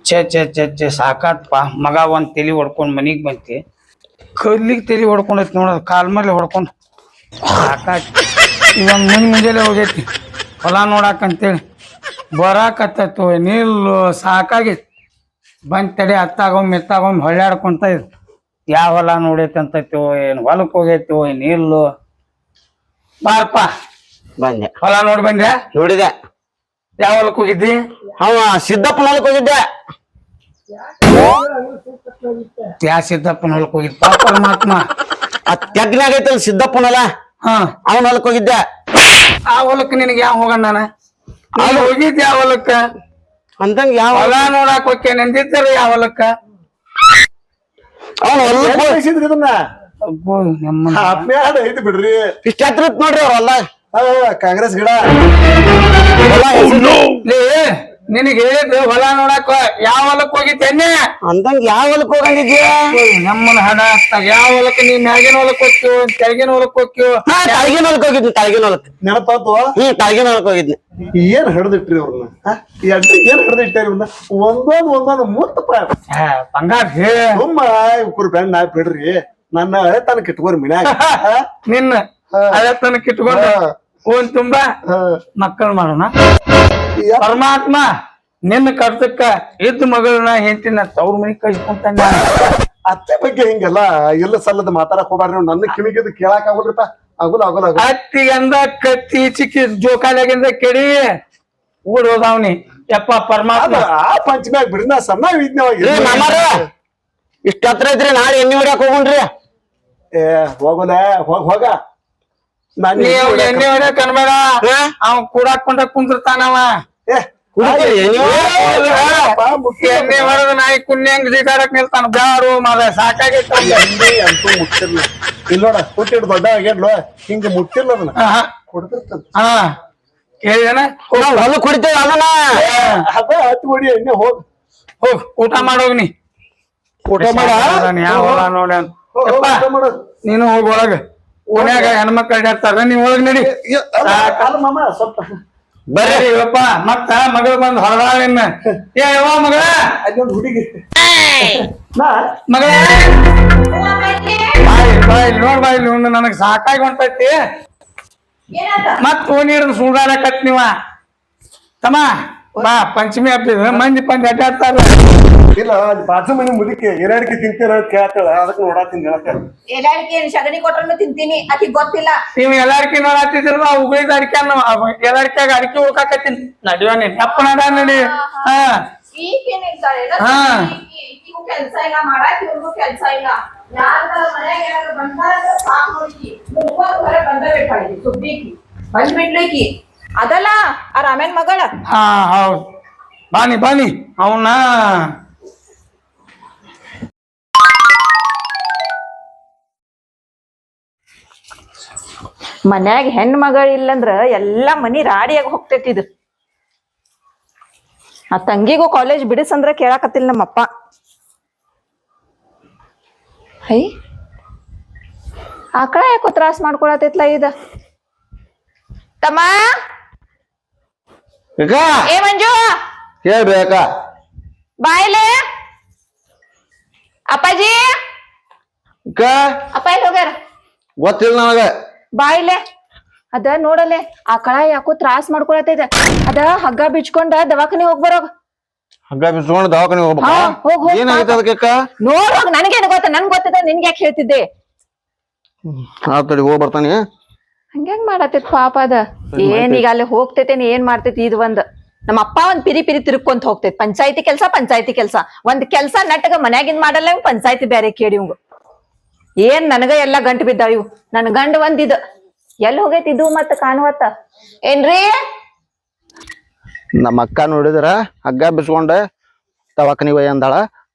ಛೆ ಸಾಕಾತ್ಪ ಮಗ ಒಂದ್ ತಲಿ ಹೊಡ್ಕೊಂಡ್ ಮನಿಗ್ ಬಂತಿ ಕಲ್ಲಿಗೆ ತಲಿ ಹೊಡ್ಕೊಂಡೈತಿ ನೋಡೋದು ಕಾಲ್ ಮೇಲೆ ಹೊಡ್ಕೊಂಡು ಸಾಕಾತ್ ಇವನ್ ಮುಂಜಾನೆ ಹೋಗೈತಿ ಹೊಲ ನೋಡಾಕಂತೇಳಿ ಬರಾಕತ್ತೈತು ನಿಲ್ಲು ಸಾಕಾಗೈತಿ ಬಂದ್ ತಡೆ ಹತ್ತಾಗೊಮ್ಮೆ ಎತ್ತಾಗೊಮ್ಮೆ ಹೊಳ್ಳಾಡ್ಕೊಂತ ಇದ್ ಯಾವ ಹೊಲ ನೋಡೈತಿ ಅಂತೈತೋ ಏನ್ ಹೊಲಕ್ ಹೋಗೈತೋ ಏನ್ ನಿಲ್ಲು ಬಾರಪ್ಪ ಬಂದೆ ಹೊಲ ನೋಡಿ ಬಂದ್ಯಾ ನೋಡಿದೆ ಯಾವ ಹೊಲಕ್ ಹೋಗಿದ್ದಿ ಅವ ಸಿದ್ದಪ್ಪನ ಹೊಲಕ್ ಹೋಗಿದ್ದೆ ಯಾ ಸಿದ್ದಪ್ಪನ ಹೊಲಕ್ ಹೋಗಿದ್ದ ಪರಮಾತ್ಮ ಆ ತೆಗ್ನಾಗ ಐತಲ್ ಸಿದ್ದಪ್ಪನ ಹೊಲ ಹಾ ಅವನ ಹೊಲಕ್ ಹೋಗಿದ್ದೆ ಆ ಹೊಲಕ್ ನಿನಗೆ ಯಾವ ಹೋಗಣ ನಾನು ಹೋಗಿದ್ದೆ ಯಾವ ಹೊಲಕ್ಕ ಅಂತಂಗ ಯಾವ ಹೊಲ ನೋಡಾಕ್ ಹೋಕೆ ನಂದಿದ್ದಾರ ಯಾವ ಹೊಲಕ್ಕ ಅವನ ಹೊಲಕ್ ಇದನ್ನ ಅಬ್ಬೋ ನಮ್ಮ ಐತಿ ಬಿಡ್ರಿ ಇಷ್ಟ ಹತ್ರ ನೋಡ್ರಿ ಅವ್ರ ಹೊಲ ಕಾಂಗ್ರೆಸ್ ಗಿಡ ಲೇ ನಿನಗೆ ಹೇಳಿದ್ದು ಹೊಲ ನೋಡಾಕ ಯಾವ ಹೊಲಕ್ ಹೋಗಿದ್ದೇನೆ ಅಂತಂಗ ಯಾವ ಹೊಲಕ್ ಹೋಗಂಗಿದ್ಯಾ ನಮ್ಮನ ಹಣ ಯಾವ ಹೊಲಕ್ಕ ನೀ ಮ್ಯಾಗಿನ ಹೊಲಕ್ ಹೋಗ್ತೀವ ತೆಳಗಿನ ಹೊಲಕ್ ಹೋಗ್ತೀವ ತಾಳ್ಗಿನ ಹೊಲಕ್ ಹೋಗಿದ್ನಿ ತಾಳ್ಗಿನ ಹೊಲಕ್ ನೆನಪಾತು ತಾಳ್ಗಿನ ಹೊಲಕ್ ಹೋಗಿದ್ನಿ ಏನ್ ಹಿಡ್ದಿಟ್ರಿ ಅವ್ರನ್ನ ಏನ್ ಹಿಡ್ದಿಟ್ಟಾರಿ ಇವ್ರನ್ನ ಒಂದೊಂದ್ ಮುತ್ತಪ್ಪ ಬಂಗಾರ ಹೇ ಸುಮ್ಮ ಇವ್ರ ಬೆಣ್ಣ ಬಿಡ್ರಿ ನನ್ನ ಹಳೆತನ ಕಿಟ್ಕೋರಿ ಮಿನ್ಯಾಗ ನಿನ್ನ ಹಳೆತನಕ್ ಇಟ್ಕೊಂಡು ಓನ್ ತುಂಬಾ ಮಕ್ಕಳು ಮಾಡೋಣ ಪರಮಾತ್ಮ ನಿನ್ನ ಕರ್ತಕ್ಕ ಇದ್ದ ಮಗಳನ್ನ ಹೆಂಡತಿನ ತವ್ರ ಮನಿ ಕಳ್ಸ್ಕೊಂತಾನ ಅತ್ತೆ ಬಗ್ಗೆ ಹಿಂಗೆಲ್ಲ ಎಲ್ಲ ಸಲ್ಲದ ಮಾತಾಡಕ್ ಹೋಗ್ಬಾರ್ರಿ ನೀವು ನನ್ನ ಕಿವಿಗಿದ್ ಕೇಳಾಕ್ ಆಗೋದ್ರಪ್ಪ ಆಗುಲ್ಲ ಆಗುಲ್ಲ ಅತ್ತಿಗಂದ ಕತ್ತಿ ಚಿಕ್ಕಿ ಜೋಕಾಲಾಗಿಂದ ಕೆಡಿ ಓಡ್ ಹೋದವ್ನಿ ಯಪ್ಪ ಪರಮಾತ್ಮ ಆ ಪಂಚಮ್ಯಾಗ ಬಿಡಿ ನಾ ಸಣ್ಣ ಮಾಮಾರ ಇಷ್ಟ ಹತ್ರ ಐತ್ರಿ ನಾಳೆ ಎಣ್ಣೆ ಹೊಡ್ಯಾಕ ಹೋಗುಣ್ರಿ ಏ ಹೋಗೋಣ ಹೋಗ ನಾನು ನೀವು ಎಣ್ಣೆ ಹೊಡ್ಯಾಕ ಅನ್ಬೇಡ ಅವ ಕೂಡಾಕೊಂಡ ಕುಂದಿರ್ತಾನವ ಎಣ್ಣೆ ಹೊಡೆದ ನಾಯಿ ಕುನ್ಯಂಗ್ ಜಿಗಾಡಕ್ ನಿಲ್ತಾನ ಬ್ಯಾರು ಮಾದ ಸಾಕಾಗೈತ ಅಂತೂ ಮುಟ್ಟಿರ್ಲ ಇಲ್ಲ ನೋಡ ಹುಟ್ಟಿಡ್ ದೊಡ್ಡ ಆಗ್ಯಾಡ್ಲು ಹಿಂಗ ಮುಟ್ಟಿರ್ಲ ಅದನ್ನ ಕೊಡ್ತಿರ್ತದ ಹಾ ಕೇಳಿದೇನ ಹೊಲಕ್ ಹೊಡಿತೇವೆ ಅದನ್ನ ಅದ ಹತ್ತು ಹೊಡಿ ಎಣ್ಣೆ ಹೋಗ್ ಹೋಗ್ ಊಟ ಮಾಡೋಗ್ನಿ ಊಟ ಮಾಡ ಯಾವ ಹೊಲ ನೋಡ ನೀನು ಹೋಗ್ ಒಳಗ ಓನ್ಯಾಗ ಹೆಣ್ಮಕ್ಳು ಅಡ್ಯಾಡ್ತಾರ ನೀವ್ ಒಳಗ್ ನಡಿ ಮಾಮ ಸ್ವಲ್ಪ ಬರ್ರಿ ಇವಪ್ಪ ಮತ್ತ ಮಗಳು ಬಂದ್ ಹೊರದಾಳಿನ್ನ ಏ ಯವ್ವ ಮಗಳ ಅದೊಂದು ಹುಡುಗಿ ನಾ ಮಗಳ ಬಾಯ್ ನೋಡ್ ಬಾಯ್ ನನಗ್ ಸಾಕಾಗಿ ಹೊಂಟೈತಿ ಮತ್ ಓಣಿ ಹಿಡಿದು ಸುಳ್ದಾಡಕತ್ ನೀವ ತಮ್ಮ ಬಾ ಪಂಚಮಿ ಹಬ್ಬ ಮಂದಿ ಅಡ್ಡಾಡ್ತಾರ ಇಲ್ಲ ಬಾಜು ಮನೆ ಮುದುಕಿ ಏನಾಡಿಕೆ ತಿಂತೀರ ಕೇಳ್ತಾಳ ಅದಕ್ಕೆ ನೋಡಾತೀನಿ ಹೇಳಕ ಎಲ್ಲಾರ್ಕಿ ಸಗಣಿ ಕೊಟ್ರನು ತಿಂತೀನಿ ಆಕಿ ಗೊತ್ತಿಲ್ಲ ನೀವು ಎಲ್ಲಾರ್ಕಿ ನೋಡಾತಿದ್ರ ಉಗುಳಿದ ಅಡಿಕೆ ಎಲ್ಲಾರ್ಕಿಯಾಗ ಅಡಿಕೆ ಉಳ್ಕಾಕತ್ತೀನಿ ನಡಿವ ನೀನ್ ಅಪ್ಪ ನಡ ನಡಿ ಹಾ ಈಗೂ ಕೆಲ್ಸ ಇಲ್ಲ ಮಾಡಾಕ್ ಇವ್ರಿಗೂ ಕೆಲ್ಸ ಇಲ್ಲ ಯಾರ ಮನ್ಯಾಗ ಏನಾದ್ರು ಬಂದಾರ ಸಾಕ್ ನೋಡಿಕಿ ಹೊರ ಬಂದಬೇಕಾಗಿ ಸುದ್ದಿಕಿ ಬಂದ್ಬಿಡ್ಲಿಕಿ ಅದಲ್ಲ ಆ ರಾಮೇನ್ ಮಗಳ ಹಾ ಹೌದ್ ಬಾನಿ ಅವನ್ನ ಮನ್ಯಾಗ ಹೆಣ್ ಮಗಳ ಇಲ್ಲಂದ್ರ ಎಲ್ಲಾ ಮನಿ ರಾಡಿಯಾಗ ಹೋಗ್ತೈತಿ ಇದು ಆ ತಂಗಿಗೂ ಕಾಲೇಜ್ ಬಿಡಿಸಂದ್ರ ಕೇಳಾಕತ್ತಿಲ್ಲ ನಮ್ಮಪ್ಪ ಹೈ ಆಕಳ ಯಾಕೋ ತ್ರಾಸ್ ಮಾಡ್ಕೊಳತೈತ್ಲ ಇದ ತಮ್ಮ ಏ ಮಂಜು ಹೇಳ್ಬೇಕ ಬಾಯ್ಲೆ ಅಪ್ಪಾಜಿ ಅಪ್ಪ ಇಲ್ಲಿ ಹೋಗ್ಯಾರ ಗೊತ್ತಿಲ್ಲ ನನಗ ಬಾಯ್ಲೆ ಅದ ನೋಡಲೆ ಆಕಳ ಯಾಕೋ ತ್ರಾಸ್ ಮಾಡ್ಕೊಳತೈತೆ ಅದ ಹಗ್ಗ ಬಿಚ್ಕೊಂಡ ದವಾಖಾನೆ ಹೋಗ್ಬರೋಗ ಹಗ್ಗ ಬಿಸ್ಕೊಂಡು ದವಾಖಾನೆ ಹೋಗ್ಬೇಕು ಏನಾಗೈತೆ ಅದಕ್ಕೆ ನೋಡೋಗ ನನಗೇನು ಗೊತ್ತ ನನ್ ಗೊತ್ತಿದ್ದ ನಿನ್ಗೆ ಯಾಕೆ ಹೇಳ್ತಿದ್ದೆ ತಡಿ ಹೋಗ್ ಬರ್ತಾನೆ ಹಂಗ್ಯಾಂಗ್ ಮಾಡತೈತ್ ಪಾಪ ಅದ ಏನ್ ಈಗ ಅಲ್ಲಿ ಹೋಗ್ತೈತೇನ್ ಏನ್ ಮಾಡ್ತೈತಿ ಇದು ಒಂದ್ ನಮ್ಮ ಅಪ್ಪ ಒಂದ್ ಪಿರಿ ತಿರುಕೊಂತ ಹೋಗ್ತೈತಿ ಪಂಚಾಯತಿ ಕೆಲ್ಸ ಒಂದ್ ಕೆಲ್ಸ ನಟ್ಟಗ ಮನ್ಯಾಗಿನ್ ಮಾಡಲ್ಲ ಇವ್ ಪಂಚಾಯತಿ ಬ್ಯಾರೆ ಕೇಳಿ ಇವಂಗ ಏನ್ ನನಗ ಎಲ್ಲಾ ಗಂಟು ಬಿದ್ದಾವ ಇವು ನನ್ ಗಂಡ ಒಂದಿದ್ ಎಲ್ಲಿ ಹೋಗೈತಿ ಇದು ಮತ್ತ ಕಾಣುವತ್ತ ಏನ್ರಿ ನಮ್ಮ ಅಕ್ಕ ನೋಡಿದ್ರ ಹಗ್ಗ ಬಿಸ್ಕೊಂಡ ದವಾಖಾನಿ ಒಯ್ಯ ಅಂದಾಳ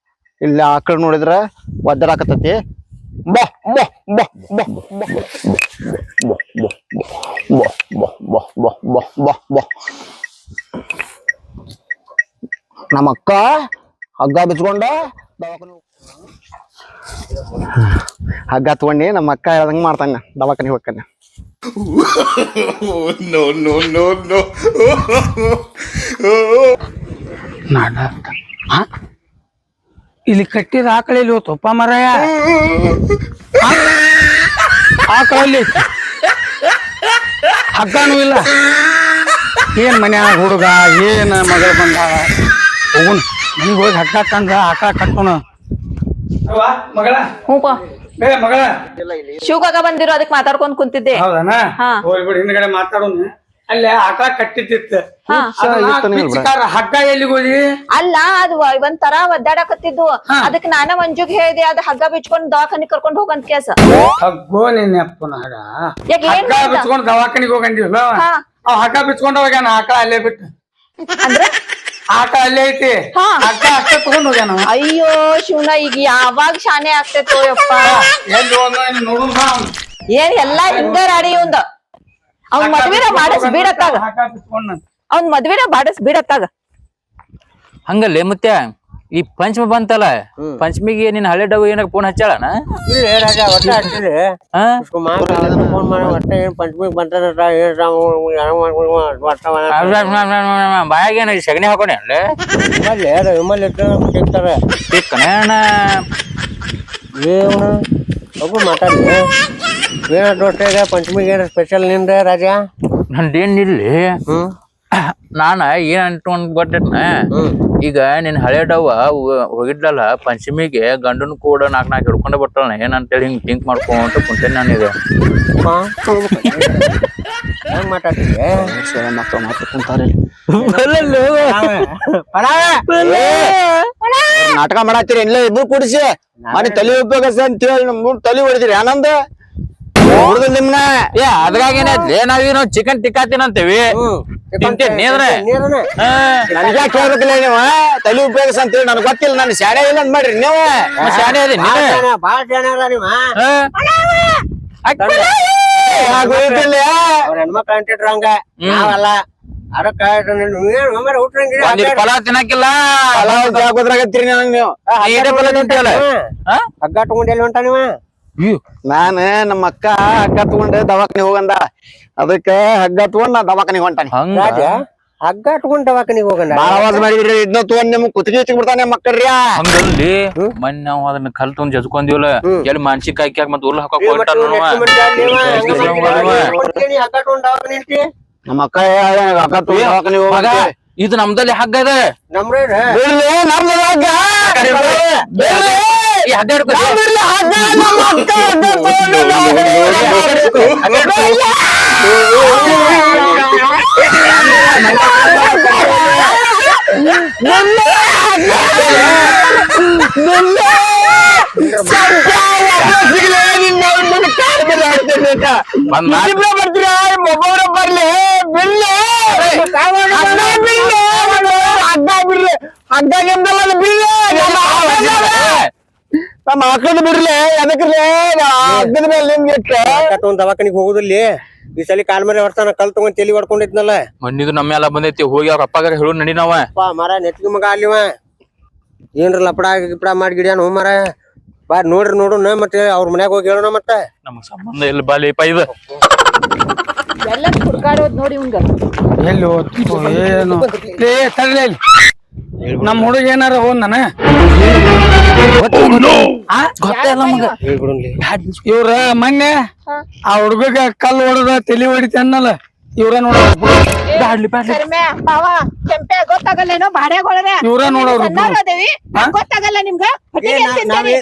ಇಲ್ಲಿ ಆಕಳ ನೋಡಿದ್ರ ಒದ್ದರಾಕತ್ತೈತಿ ಬಾ ಬಾ ಬಾ ಬಾ ಬಾ ಬಾ ಬಾ ಬಾ ಬಾ ಬಾ ಬಾ ಬಾ ನಮ್ಮ ಅಕ್ಕ ಹಗ್ಗ ಬಿಚ್ಕೊಂಡ ದವಾಖಾನೆ ಹಗ್ಗ ತಗೊಂಡಿ ನಮ್ಮ ಅಕ್ಕ ಹೇಳ್ದಂಗ ಮಾಡ್ತಾನ ದವಾಖಾನೆ ಹೋಗ್ತಾನೆ ನಾಡ ಇಲ್ಲಿ ಕಟ್ಟಿದ ಆಕಳ ಇಲ್ಲಿ ಹೋತಪ್ಪ ಮರಯ ಆಕಳಲ್ಲಿ ಹಗ್ಗನೂ ಇಲ್ಲ. ಏನ್ ಮನ್ಯಾಗ ಹುಡುಗ ಏನ್ ಮಗಳು ಬಂದಾಳ ಹೋಗುನ್ ಮನಿಗ್ ಹೋಗಿ ಹಗ್ಗ ತಂದ ಆಕಳ ಕಟ್ಟೋಣ ಮಗಳ ಹ್ಞೂಪ ಮಗಳ ಶಿವಕಾಗ ಬಂದಿರೋ ಅದಕ್ಕೆ ಮಾತಾಡ್ಕೊಂಡ್ ಕುಂತಿದ್ದೆ. ಹೌದನ ಹಾ. ಹೋಗ್ಬಿಡಿ ಹಿಂದ್ಗಡೆ ಮಾತಾಡೋಣ. ಅಲ್ಲೇ ಆಕಳ ಕಟ್ಟಿದ್ದಿತ್ತು ಹಾ. ಹಗ್ಗ ಎಲ್ಲಿಗೆ ಹೋದಿ? ಅಲ್ಲ ಅದು ಒಂಥರ ಒದ್ದಾಡಕತ್ತಿದ್ದು ಅದಕ್ಕೆ ನಾನ ಮಂಜುಗ್ ಹೇಳ್ದೆ ಅದ್ ಹಗ್ಗ ಬಿಚ್ಕೊಂಡ್ ದವಾಖಾನಿ ಕರ್ಕೊಂಡ್ ಹೋಗಂತ ಕೇಸ. ಹಗ್ಗೋ ನಿನ್ನೆಪ್ಪನ ಹಗ ಯಾಕೆ ಏನ್ ಹಗ್ಗ ಬಿಚ್ಕೊಂಡ್ ದವಾಖಾನಿಗೆ ಹೋಗಂದಿಲ್ಲ ಹಾ. ಅವ್ ಹಗ್ಗ ಬಿಚ್ಕೊಂಡ್ ಹೋಗ್ಯಾನ ಆಕಳ ಅಲ್ಲೇ ಬಿಟ್ಟು. ಅಂದ್ರೆ ಆಕಳ ಅಲ್ಲೇ ಐತಿ ಹಾ. ಹಗ್ಗ ಅಷ್ಟೇ ತಗೊಂಡ್ ಹೋಗ್ಯಾನ. ಅಯ್ಯೋ ಶಿವನ ಈಗ ಯಾವಾಗ ಶಾನೆ ಆಗ್ತೈತೋ ಯಪ್ಪ. ಎಲ್ಲಿ ಹೋದ ನೋಡು ಏನ್ ಎಲ್ಲಾ ಹಿಂದ ರಾಡಿ ಇವಂದ ಅವ್ನ್ ಮದ್ವಿನ ಮಾಡಸ್ ಬಿಡತ್ತಾಗ ಅವ್ನ್ ಮದ್ವಿನ ಮಾಡಸ್ ಬಿಡತ್ತಾಗ. ಹಂಗಲ್ಲೇ ಮತ್ತೆ ಈ ಪಂಚಮಿ ಬಂತಲ್ಲ ಪಂಚಮಿಗೆ ನಿನ್ ಹಳೆ ಡವ್ ಏನಾಗ ಫೋನ್ ಹಚ್ಚಾಳನ? ಬಾಯಾಗ ಏನ ಸಗಣಿ ಹಾಕೋಣೆ ಅಲ್ಲೇ ಮಾತಾಡಿ ಪಂಚಮಿಗೆ ಏನ ಸ್ಪೆಷಲ್ ನಿಂದ ರಾಜ? ನಂದೇನ್ ಇಲ್ಲಿ ನಾನ ಏನ್ ಅನ್ಕೊಂಡ್ ಗೊತ್ತೈತ್ನ ಈಗ ನಿನ್ ಹಳೆ ಡವ್ವ ಹೋಗಿದ್ಲಲ್ಲ ಪಂಚಮಿಗೆ ಗಂಡನ್ ಕೂಡ ನಾಕ್ ಹಿಡ್ಕೊಂಡೆ ಬರ್ತಳ ಏನಂತೇಳಿ ಹಿಂಗ್ ಥಿಂಕ್ ಮಾಡ್ಕೊಂತ ಕುಂತೇನೆ ನಾನೀಗ. ಹೆಂಗ್ ಮಾತಾಡ್ತಿದ್ದೆ? ನಾಟಕ ಮಾಡತ್ತೀರಿ ಎಲ್ಲ ಇಬ್ರು ಕೂಡಿಸಿ ಮನೆ ತಲೆ ಉಪಯೋಗಿಸ ಅಂತ ಹೇಳಿ ನಮ್ ತಲೆ ಹೊಡಿದಿರಿ ಆನಂದ ಹುಡುಗ ನಿಮ್ನ. ಅದ್ರಾಗ ಏನೈತಿ ನಾವೇನೋ ಚಿಕನ್ ಟಿಕ್ಕಾ ತಿನ್ನಂತೇವಿ ತಿಂತೇನಿ ಅದ್ರ ನನ್ಗ ಕೇಳ್ಬೇಕಿಲ್ಲ ನೀವು ತಲೆ ಉಪಯೋಗಿಸ ಅಂತ ಹೇಳಿ ನನ್ಗೆ ಗೊತ್ತಿಲ್ಲ ನಾನು ಶಾಣೆ ಇಲ್ಲ ಅಂತ ಮಾಡ್ರಿ ನೀವು. ಶಾಣೆ ಅದಿ ಬಾಳ ಜನ ಅದ ನೀವ ಅವ್ರ ಹೆಣ್ಮಕ್ಳು ಅಂಟಿಟ್ರ ಹಂಗ ನಾವಲ್ಲ ಅದಕ್ಕ ಫಲ ತಿನ್ನಕಿಲ್ಲ ಗೊತ್ತಾಗತ್ತೀರಿ ನನಗ್ ನೀವು ಫಲ ತಿಂತೀವಲ್ಲ ಹಗ್ಗ ತಗೊಂಡ್ ಎಲ್ಲಿ ಹೊಂಟ ನೀವ? ನಾನ ನಮ್ಮ ಅಕ್ಕ ಹಗ್ಗ ತಗೊಂಡ್ ದವಾಖಾನೆ ಹೋಗಂದ ಅದಕ್ಕ ಹಗ್ಗ ತಗೊಂಡ್ ನಾ ದವಾಖಾನೆ ಹೊಂಟಾನೆ. ರಾಜ ಹಗ್ಗ ತಗೊಂಡ್ ದವಾಖಾನಿಗೆ ಹೋಗಂಡ ಬಾಳ ಆವಾಜ್ ಮಾಡಿದ್ರಿ ಇದನ್ನ ತಗೊಂಡ್ ನಿಮ್ ಕುತ್ತಿಗೆ ಚಿಕ್ಬಿಡ್ತಾನೆ ಮಕ್ಕಳ್ರಿ. ಹಂಗಲ್ಲಿ ಮೊನ್ನೆ ನಾವು ಅದನ್ನ ಕಲ್ತೊಂದ್ ಜಜ್ಕೊಂದಿವಲ್ಲ ಎಲ್ಲಿ ಮಾನಸಿಕ ಹಾಕಿ ಮತ್ ಉರ್ಲ ಹಾಕಕ್ ಹೊಂಟಾನ ಹಗ್ಗ ತಗೊಂಡ್ ದವಾಖಾನೆ ಅಂತಿ? ನಮ್ಮ ಅಕ್ಕ ಹಗ್ಗ ತಗೊಂಡ್ ದವಾಖಾನೆ ಹೋಗ ಇದು ನಮ್ದಲ್ಲಿ ಹಗ್ಗ ಇದೆ ನಮ್ರೇ ನಮ್ದು ಹಗ್ಗ ಈ ಹಗ್ಗ ಹಿಡ್ಕೊ. ಬರ್ಲಿ ನಮ್ಮ ಆಕಳದ ಬಿಡ್ಲಿ ಎದಕ್ರಿ ಹಗ್ಗದ ಮೇಲೆ ನಿಮ್ಗೆ ಹಗ್ಗ ತಗೊಂಡ್ ದವಾಖಾನಿಗೆ ಹೋಗುದಿಲ್ಲಿ ಈ ಸಲ ಕಾಲ್ ಮೇಲೆ ಹೊಡ್ತಾನ ಕಲ್ ತಗೊಂಡ್ ತಲಿ ಹೊಡ್ಕೊಂಡಿದ್ನಲ್ಲ. ಮಣ್ಣಿದು ನಮ್ಮೆಲ್ಲ ಬಂದೈತಿ ಹೋಗಿ ಅವ್ರ ಅಪ್ಪಗಾರ ಹೇಳು ನಡಿ ನಾವ ಮರ ನೆಟ್ಗಿ ಮಗ ಅಲ್ಲಿವ ಏನ್ರ ಲಪಡ ಗಿಪಡ ಮಾಡಿ ಗಿಡ್ಯಾನ ಮರ ಬಾ ನೋಡ್ರಿ ನೋಡೋಣ ಮತ್ತೆ ಅವ್ರ ಮನ್ಯಾಗ ಹೋಗಿ ಹೇಳೋಣ ಮತ್ತೆ. ನಮಗ್ ಸಂಬಂಧ ಇಲ್ಲ ಬಾಲಿಪ ಇದು ಎಲ್ಲ ಹುಡ್ಕಾಡೋದ್ ನೋಡಿ ಇವಂಗ ಎಲ್ಲಿ ಹೋಗ್ತು ಏನು ತರಲಿ ನಮ್ ಹುಡುಗ ಏನಾರ ಹೋದ್ ನಾನ ಇವ್ರ ಮೊನ್ನೆ ಆ ಹುಡುಗ ಕಲ್ಲು ಹೊಡೆದ ತಲಿ ಹೊಡಿತ ಅನ್ನಲ್ಲ ಇವ್ರ ನೋಡ ಗೊತ್ತಾಗಲ್ಲೇನೋ ಬಾಡ್ಯಾಗೊಳರೆ ಇವ್ರ ನೋಡವ್ರು ಗೊತ್ತಾಗಲ್ಲ ನಿಮ್ಗ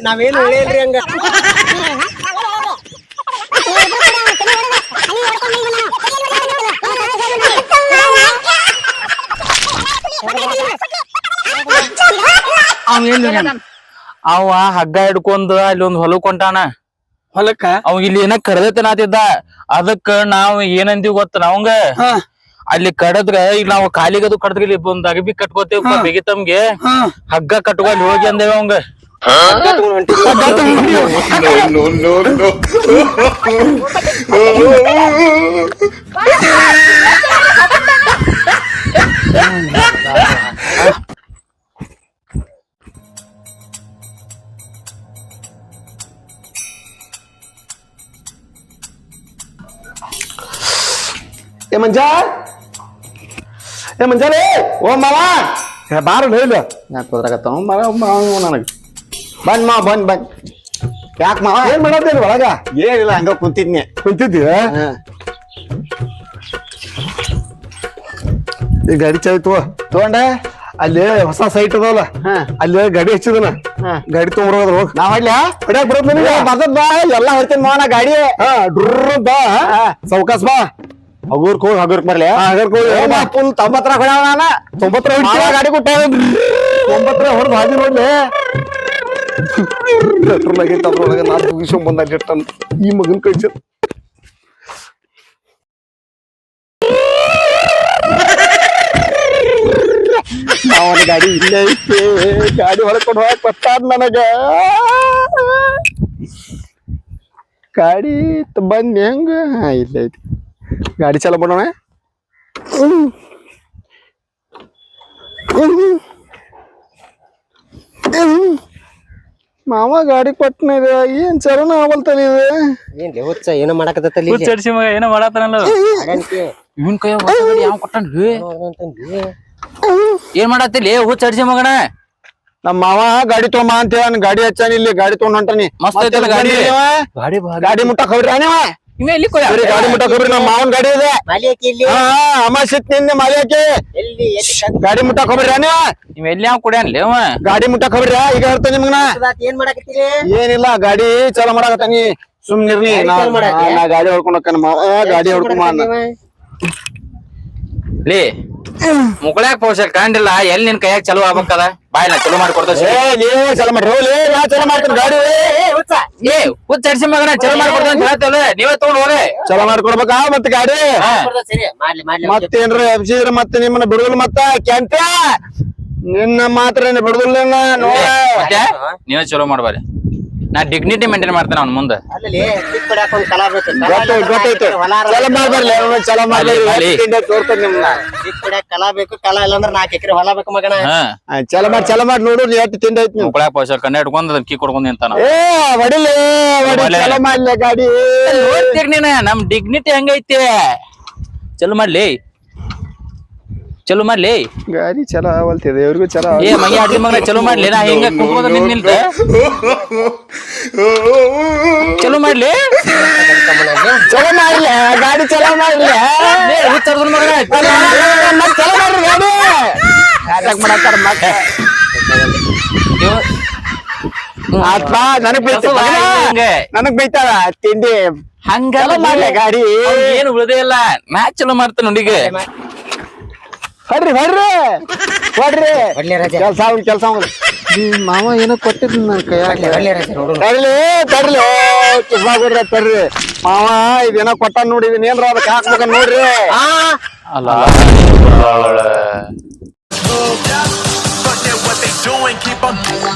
ನಾವೇನು ಹೇಳಿಲ್ರಿ ಹಂಗ. ಅವ ಹಗ್ಗ ಹಿಡ್ಕೊಂಡ್ ಅಲ್ಲಿ ಒಂದ್ ಹೊಲಕ್ ಹೊಂಟಾನ. ಹೊಲಕ್ಕ ಅವ್ ಇಲ್ಲಿ ಏನ ಕಡದತನಾತಿದ್ದ ಅದಕ್ಕ ನಾವ್ ಏನಂತೀವಿ ಗೊತ್ತ ನಾವಂಗ ಅಲ್ಲಿ ಕಡದ್ರ ಈಗ ನಾವ್ ಕಾಲಿಗದು ಕಡದ್ರ ಇಲ್ಲಿ ಒಂದ್ ಅಗಬಿ ಕಟ್ಕೋತೇವ ಬೇಗಿತಮ್ಗೆ ಹಗ್ಗ ಕಟ್ಕೊಂಡ್ ಹೋಗಿ ಅಂದೇವ ಅವಂಗ. ಏ ಮಂಜಾ ಏ ಮಂಜಾನೆ ಓ ಮಾವ ಬಾರ ಇಲ್ಲ ಯಾಕೆ ಹೋದ್ರಾಗತ್ತಾವ ನನಗೆ ಬಂದ್ ಮಾವ ಬಂದ್ ಯಾಕ ಮಾವ ಏನ್ ಮಾಡತ್ತೇನಿ ಒಳಗ ಏನಿಲ್ಲ ಹಂಗ ಕುಂತಿದ್ನಿ ಕುಂತಿದ್ದೀವ ಈ ಗಾಡಿ ಚಾವಿ ತಗೊಂಡ ಅಲ್ಲಿ ಹೊಸ ಸೈಟ್ ಅದಾವಲ್ಲ ಹಾ. ಅಲ್ಲಿ ಗಾಡಿ ಹಚ್ಚಿದನ ಹಾ. ಗಾಡಿ ತೊಗೊಂಡ್ಬರೋದ್ರ ಹೋಗ್ ನಾವ್ ಹೊಡ್ಲ್ಯಾ ಹೊಡ್ಯಾಕ್ ಬರೋದ್ ನಿನಗೆ ಬರ್ತದ ಬಾ ಎಲ್ಲ ಹೊಡ್ತೀನಿ ಮಾವ ನಾ ಗಾಡಿ ಹಾ ಡ್ರ ಬಾ ಸೌಕಾಸ್ ಬಾ ಹಗುರ್ಕ್ ಹೋಗಿ ಹಗುರ್ಕ್ ಬರ್ಲಿ ಹಗರ್ಕ್ ಹೋಗಿ ಫುಲ್ 90 ಹೊಡ್ಯಾವ ನಾನ 90 ಮಾವ ಗಾಡಿ ಕೊಟ್ಟ 9 ಹೊಡೆದ್ ಹಾದಿ ನೋಡ್ಲಿ ಪೆಟ್ರೋಲ್ ಅದ್ರೊಳಗೆ ನಾ ಮುಗಿಸ್ಕೊಂಡ್ ಬಂದ ಈ ಮಗನ್ ಕಳ್ಸ ಅವನ ಗಾಡಿ ಇಲ್ಲೇ ಐತಿ ಗಾಡಿ ಹೊಡ್ಕೊಂಡು ಹೋಗಕ್ ಬರ್ತಾರ ನನಗ ಗಾಡಿ ಬಂದ್ ಹೆಂಗ ಇಲ್ಲ ಐತಿ ಗಾಡಿ ಚಾಲ ಮಾಡೋಣ ಮಾವ ಗಾಡಿ ಕೊಟ್ಟನ ಇದೆ ಏನ್ ಚಲನ ಅವಲ್ತಾನೆ ಇದೆ ಏನ್ ಹುಚ್ಚ ಏನೋ ಮಾಡಕತ್ತಲ್ಲಿ ಹುಚ್ಚ ಮಗ ಏನೋ ಮಾಡತ್ತಾನಲ್ಲ ಇವನ್ ಕೈ ಯಾವ ಕೊಟ್ಟನ್ರಿ ಏನ್ ಮಾಡತ್ತಿಲ್ಲ ಹುಚ್ಚ ಅಡ್ಸಿ ಮಗನ ನಮ್ಮ ಮಾವ ಗಾಡಿ ತೊಗೊಂಬ ಅಂತ ಹೇಳ ಗಾಡಿ ಹಚ್ಚಾನ ಇಲ್ಲಿ ಗಾಡಿ ತಗೊಂಡ್ ಹೊಂಟಾನಿ ಮಸ್ತ್ ಐತಲ್ಲ ಗಾಡಿ ಗಾಡಿ ಗಾಡಿ ಮುಟ್ಟ ಖಬ್ರಿ ನೀವ ಇವ ಎಲ್ಲಿ ಕೊಡ ಬರೀ ಗಾಡಿ ಮುಟ್ಟ ಖಬ್ರಿ ನಮ್ಮ ಮಾವನ್ ಗಾಡಿ ಇದೆ ಮಾಲಿಯಕ್ಕೆ ಇಲ್ಲಿ ಹಾ ಅಮಾಸಿತ್ ನಿನ್ನೆ ಮಾಲಿಯಾಕೆ ಎಲ್ಲಿ ಗಾಡಿ ಮುಟ್ಟ ಖಬ್ರಿ ನೀವ ಇವ ಎಲ್ಲಿ ಯಾವ ಕುಡಿಯನ್ಲಿ ಅವ ಗಾಡಿ ಮುಟ್ಟ ಖಬ್ರಿ ಈಗ ಹೇಳ್ತಾನೆ ನಿಮ್ಗನ ಏನ್ ಮಾಡಕತ್ತೀರಿ ಏನಿಲ್ಲ ಗಾಡಿ ಚಾಲು ಮಾಡಾಕತ್ತಾನಿ ಸುಮ್ನಿರ್ನಿ ನಾ ಗಾಡಿ ಹೊಡ್ಕೊಂಡ್ ಹೋಗ್ತಾನ ಮಾವ ಗಾಡಿ ಹೊಡ್ಕೊಂಡ್ ಲೇ ಮುಗಳಾಕ್ ಪೌಷಲ್ ಕಂಡಿಲ್ಲ ಎಲ್ಲಿ ನಿನ್ ಕೈಯಾಗ ಚಲೋ ಆಗ್ಬೇಕದ ಬಾಯ್ ನಾ ಚಲೋ ಮಾಡ್ಕೊಡ್ತ ನೀವ್ ಚಲ ಮಾಡ್ರಿ ಹೋಗ್ಲಿ ನಾ ಚಲ ಮಾಡ್ತೀನಿ ಗಾಡಿ ಏ ಹುಚ್ಚ ಅಡ್ಸಿ ಮಗನ ಚಲೋ ಮಾಡ್ಕೊಡ್ತ ಅಂತ ಹೇಳ್ತೇವಲ್ಲ ನೀವೇ ತಗೊಂಡ್ ಹೋಗ್ರಿ ಚಲ ಮಾಡ್ಕೊಡ್ಬೇಕಾ ಮತ್ತೆ ಗಾಡಿ ಸರಿ ಮಾಡ್ಲಿ ಮಾಡ್ಲಿ ಮತ್ತೇನ್ರಿ ಅಬ್ಸಿದ್ರ ಮತ್ತೆ ನಿಮ್ಮನ್ನ ಬಿಡುದಿಲ್ಲ ಮತ್ತ ಕ್ಯಾಂಟ ನಿನ್ನ ಮಾತ್ರ ಬಿಡುದಿಲ್ಲ ಮತ್ತೆ ನೀವೇ ಚಲೋ ಮಾಡ್ಬಾರಿ ನಾ ಡಿಗ್ನಿಟಿ ಮೇಂಟೈನ್ ಮಾಡ್ತೇನೆ ಅವ್ನ ಮುಂದೆ ಅಲ್ಲಿ ಕಿಕ್ ಹೊಡ್ಯಾಕ ಒಂದ್ ಕಲಾ ಬೇಕು ಗೊತ್ತಾಯ್ತು ಚಲ ಮಾಡ್ಬರ್ಲಿ ಚಲ ಮಾಡ್ಬರ್ಲಿ ತೋರ್ತೇನೆ ನಿಮ್ನ ಕಿಕ್ ಹೊಡ್ಯಾಕ ಕಲಾ ಬೇಕು ಕಲಾ ಇಲ್ಲಂದ್ರ 4 ಎಕರೆ ಹೊಲ ಬೇಕು ಮಗನ ಚಲ ಮಾಡಿ ನೋಡು ಎಷ್ಟು ತಿಂದೈತಿ ನೀವು ಮುಗಳಾಕ್ ಪೌಷಲ್ ಕಣ್ಣ ಹಿಡ್ಕೊಂಡ್ ಅದನ್ನ ಕೀ ಕೊಡ್ಕೊಂಡ್ ನಿಂತಾನ ಏ ಹೊಡಿಲಿ ಚಲ ಮಾಡ್ಲಿ ಗಾಡಿ ನೋಡ್ತೀರಿ ನೀನ ನಮ್ ಡಿಗ್ನಿಟಿ ಹಂಗೈತಿ ಚಲೋ ಮಾಡ್ಲಿ ಚಲೋ ಮಾಡ್ಲಿ ಗಾಡಿ ಚಲ ಅವಲ್ತಿದೆ ಇವ್ರಿಗೂ ಚಲ ಏ ಮಗ ಅಡ್ಡಿ ಮಗನ ಚಲೋ ಮಾಡ್ಲಿ ನಾ ಹಿಂಗ ಕುಂತ್ಕೊಂಡ್ ನಿಂತ ಚಲೋ ಮಾಡ್ಲಿ ಚಲ ಮಾಡ್ಲಿ ಗಾಡಿ ಚಲ ಮಾಡ್ಲಿ ಹುಚ್ಚರ್ದ ಮಗನ ಚಲ ಮಾಡ್ರಿ ಗಾಡಿ ಮಾಡತ್ತಾರ ಮಕ್ಕ ಆತ್ಮ ನನಗ್ ಬೈತಾರ ನನಗ್ ಬೈತಾರ ತಿಂಡಿ ಹಂಗಲ್ಲ ಮಾಡ್ಲಿ ಗಾಡಿ ಏನು ಉಳಿದೇ ಇಲ್ಲ ನಾ ಚಲೋ ಮಾಡ್ತೇನೆ ಹುಡುಗಿ ಹೊಡ್ರಿ ಹೊಡ್ರಿ ಹೊಡ್ರಿ ಒಳ್ಳೆ ರಜೆ ಕೆಲ್ಸ ಮಾವ ಏನೋ ಕೊಟ್ಟಿದ್ ನನ್ನ ಕೈಯಾಗ ಒಳ್ಳೆ ರಜೆ ನೋಡು ತರ್ಲಿ ತರ್ಲಿ ಕಿಸ್ಬಾಗ್ರಿ ತರ್ರಿ ಮಾವ ಇದೇನೋ ಕೊಟ್ಟ ನೋಡಿದೀನಿ ಏನ್ರ ಅದಕ್ಕೆ ಹಾಕ್ಬೇಕ ನೋಡ್ರಿ ಅಲ್ಲ Fuck that, what they doing, keep on doing.